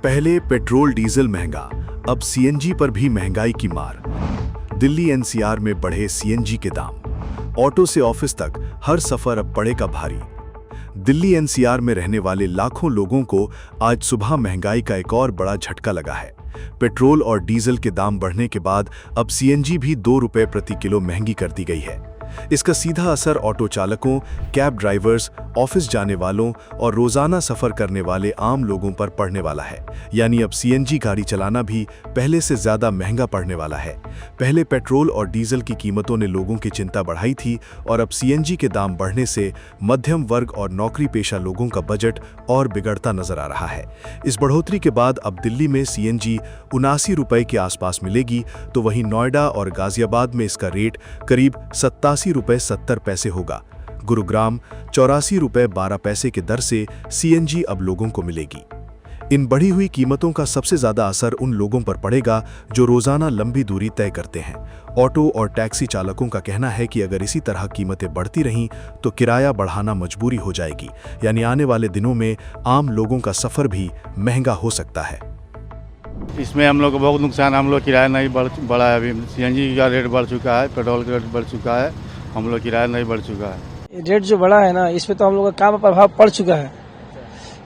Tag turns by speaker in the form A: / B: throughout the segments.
A: पहले petrol diesel महंगा, अब सीएनजी पर भी महंगाई की मार। दिल्ली एनसीआर में बढ़े सीएनजी के दाम। ऑटो से ऑफिस तक हर सफर अब पड़ेगा भारी। दिल्ली एनसीआर में रहने वाले लाखों लोगों को आज सुबह महंगाई का एक और बड़ा झटका लगा है। पेट्रोल और डीजल के दाम बढ़ने के बाद अब सीएनजी भी 2 रुपये प्रति किलो महंगी कर दी गई है। इसका सीधा असर ऑटो चालकों, कैब ड्राइवर्स, ऑफिस जाने वालों और रोजाना सफर करने वाले आम लोगों पर पड़ने वाला है। यानी अब सीएनजी गाड़ी चलाना भी पहले से ज्यादा महंगा पड़ने वाला है। पहले पेट्रोल और डीजल की कीमतों ने लोगों की चिंता बढ़ाई थी और अब सीएनजी के दाम बढ़ने से मध्यम वर्ग और नौकरी पेशा लोगों का बजट और बिगड़ता नजर आ रहा है। इस बढ़ोतरी के बाद अब दिल्ली में सीएनजी 79 रुपए के आसपास मिलेगी, तो वहीं नोएडा और गाजियाबाद में इसका रेट करीब 87 रुपए 70 पैसे होगा। गुरुग्राम 84 रुपए 12 पैसे के दर से सीएनजी अब लोगों को मिलेगी। इन बढ़ी हुई कीमतों का सबसे ज्यादा असर उन लोगों पर पड़ेगा जो रोजाना लंबी दूरी तय करते हैं। ऑटो और टैक्सी चालकों का कहना है कि अगर इसी तरह कीमतें बढ़ती रहीं तो किराया बढ़ाना मजबूरी हो जाएगी। यानी आने वाले दिनों में आम लोगों का सफर भी महंगा हो सकता है।
B: इसमें हम लोग को बहुत नुकसान, हम लोग किराया नहीं बढ़ा है। अभी सीएनजी का रेट बढ़ चुका है, पेट्रोल का रेट बढ़ चुका है, हम लोग किराया नहीं बढ़ चुका है।
C: रेट जो बढ़ा है ना, इस पे तो हम लोग का काम पर प्रभाव पड़ चुका है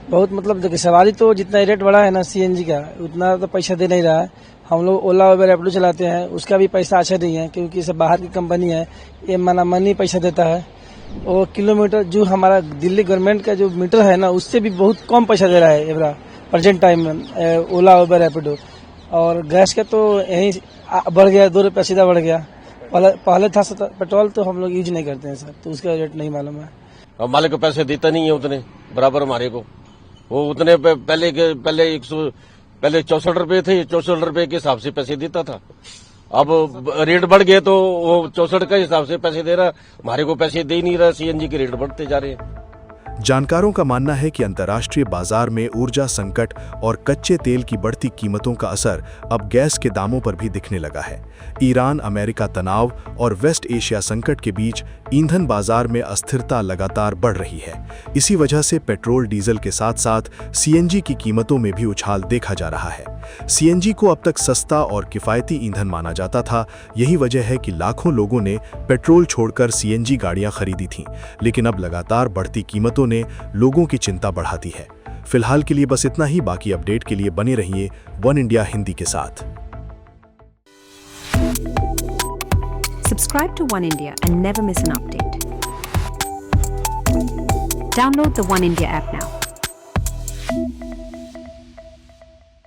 C: बहुत। मतलब देखिए, सवारी तो जितना रेट बढ़ा है ना सीएनजी का, उतना तो पैसा दे नहीं रहा है। हम लोग ओला उबर रैपिडो चलाते हैं, उसका भी पैसा अच्छा नहीं है क्योंकि सब बाहर की कंपनी है, ये मनी पैसा देता है। और किलोमीटर जो हमारा दिल्ली गवर्नमेंट का जो मीटर है ना, उससे भी बहुत कम पैसा दे रहा है एवरा प्रेजेंट टाइम में ओला उबर रैपिडो। और गैस का तो यही बढ़ गया, 2 रुपया सीधा बढ़ गया। पहले था पेट्रोल तो हम लोग यूज नहीं करते हैं सर, तो उसका रेट नहीं मालूम है।
D: अब मालिक को पैसे देता नहीं है उतने बराबर हमारे को। वो उतने पहले 64 रुपए थे, 64 रुपए के हिसाब से पैसे देता था। अब रेट बढ़ गए तो वो 64 के हिसाब से पैसे दे रहा, हमारे को पैसे दे ही नहीं रहा। सीएनजी के रेट बढ़ते जा रहे हैं।
A: जानकारों का मानना है कि अंतर्राष्ट्रीय बाजार में ऊर्जा संकट और कच्चे तेल की बढ़ती कीमतों का असर अब गैस के दामों पर भी दिखने लगा है। ईरान अमेरिका तनाव और वेस्ट एशिया संकट के बीच ईंधन बाजार में अस्थिरता लगातार बढ़ रही है। इसी वजह से पेट्रोल डीजल के साथ साथ सीएनजी की कीमतों में भी उछाल देखा जा रहा है। सीएनजी को अब तक सस्ता और किफायती ईंधन माना जाता था। यही वजह है कि लाखों लोगों ने पेट्रोल छोड़कर सीएनजी गाड़ियां खरीदी थीं। लेकिन अब लगातार बढ़ती कीमतों ने लोगों की चिंता बढ़ा दी है। फिलहाल के लिए बस इतना ही। बाकी अपडेट के लिए बने रहिए वन इंडिया हिंदी के साथ।
E: Subscribe to One India and never miss an update. Download the One India app now.